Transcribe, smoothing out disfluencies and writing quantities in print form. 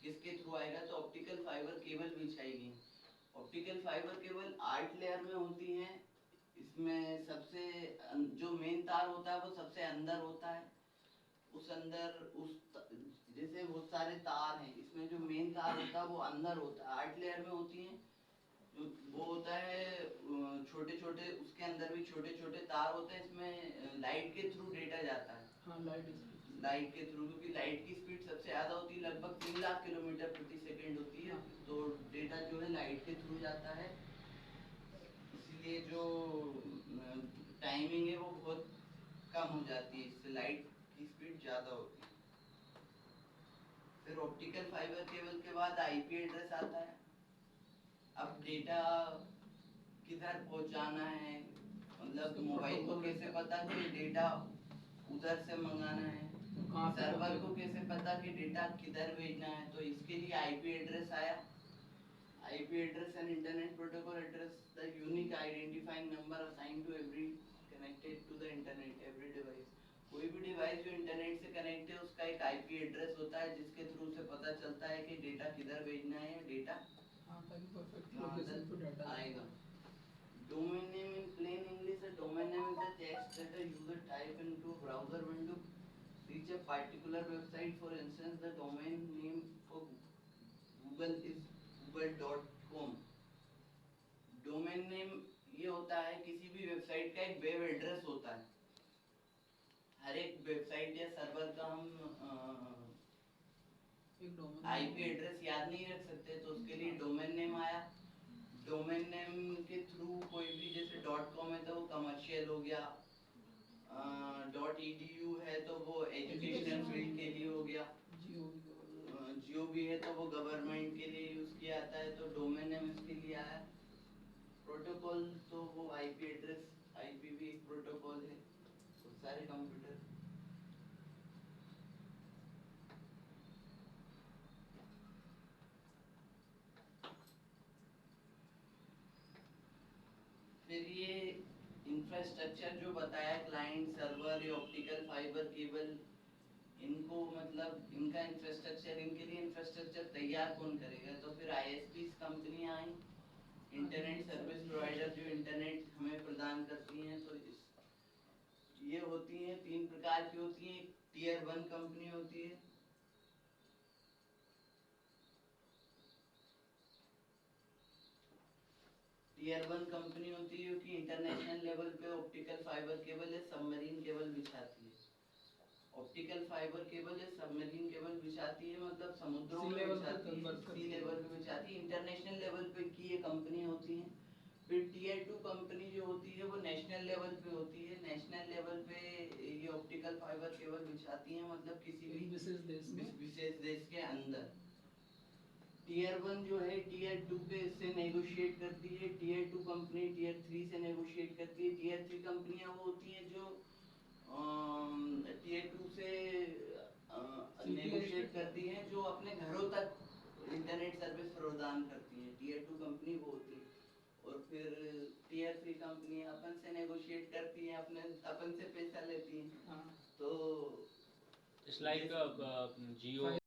किसके थ्रू आएगा, तो ऑप्टिकल फाइबर केबल बिछाएगी। ऑप्टिकल फाइबर केबल 8 लेयर में होती है। इसमें सबसे जो मेन तार होता है वो सबसे अंदर होता है। उस अंदर जैसे बहुत सारे तार हैं, इसमें जो मेन तार होता है वो अंदर होता है, 8 लेयर में होती है। वो होता है छोटे छोटे, उसके अंदर भी छोटे छोटे तार होते हैं। इसमें लाइट के थ्रू डेटा जाता है। हाँ, लाइट के थ्रू, क्योंकि लाइट की स्पीड सबसे ज्यादा होती है, लगभग 3 लाख किलोमीटर प्रति सेकंड होती है। तो डेटा जो है लाइट के थ्रू जाता है, इसीलिए जो टाइमिंग है वो बहुत कम हो जाती है, इससे लाइट की स्पीड ज्यादा होती है। फिर ऑप्टिकल फाइबर केबल के बाद आईपी एड्रेस आता है। अब डेटा किधर पहुंचाना है, मतलब मोबाइल को कैसे पता कि डेटा उधर से मंगाना है, सर्वर को कैसे पता कि डेटा किधर भेजना है, तो इसके लिए आईपी एड्रेस आया। IP address and internet protocol address, the unique identifying number assigned to every connected to the internet, every device। कोई भी डिवाइस जो इंटरनेट से कनेक्ट है उसका एक आईपी एड्रेस होता है, जिसके थ्रू से पता चलता है कि डेटा किधर भेजना है, डेटा आएगा। Domain name in plain English, a domain name is the text that a user type into a browser window reach a particular website. For instance, the domain name for Google is google.com। Domain name ये होता है किसी भी website का एक web address होता है। हर एक वेबसाइट या सर्वर का हम आईपी एड्रेस याद नहीं रख सकते, तो उसके लिए डोमेन नेम आया। डोमेन नेम के थ्रू कोई भी, जैसे .com है तो वो कमर्शियल हो गया, .edu है तो वो एजुकेशनल फील्ड के लिए हो गया, जियो भी है तो वो गवर्नमेंट के लिए यूज किया जाता है, तो डोमेन नेम इसके लिए आया। प्रोटोकॉल तो वो आईपी एड्रेस, आईपी भी एक प्रोटोकॉल है, तो सारे कंप्यूटर। फिर ये इंफ्रास्ट्रक्चर जो बताया, क्लाइंट सर्वर, ये ऑप्टिकल फाइबर केबल, इनको मतलब इनका इंफ्रास्ट्रक्चर, इनके लिए इंफ्रास्ट्रक्चर तैयार कौन करेगा, तो फिर आईएसपी कंपनियां आई, इंटरनेट सर्विस प्रोवाइडर, जो इंटरनेट हमें प्रदान करती हैं। तो ये होती हैं 3 प्रकार की होती हैं। टीयर 1 कंपनी होती है, टीयर 1 कंपनी होती है कि इंटरनेशनल लेवल पे ऑप्टिकल फाइबर केबल या सबमरीन केबल बिछाती है। ऑप्टिकल फाइबर केबल या सबमरीन केबल बिछाती है, मतलब समुद्रों में बिछाती है, सी लेवल पे बिछाती है, इंटरनेशनल लेवल पे की ये कंपनी होती है। फिर टीयर 2 कंपनी जो होती है वो नेशनल लेवल पे होती है। नेशनल लेवल पे ये ऑप्टिकल फाइबर केबल बिछाती है, मतलब किसी भी विशेष देश के अंदर। टीयर 1 जो है टीयर 2 पे से नेगोशिएट करती है, टीयर 2 कंपनी टीयर 3 से नेगोशिएट करती है। टीयर 3 कंपनियां वो होती हैं जो टीयर 2 से नेगोशिएट करती हैं, जो अपने घरों तक इंटरनेट सर्विस प्रदान करती हैं, टीयर 2 कंपनी वो होती है। और फिर टीयर 3 कंपनी अपन से नेगोशिएट करती हैं, अपने अपन से पैसा लेती हैं। तो इट्स लाइक जियो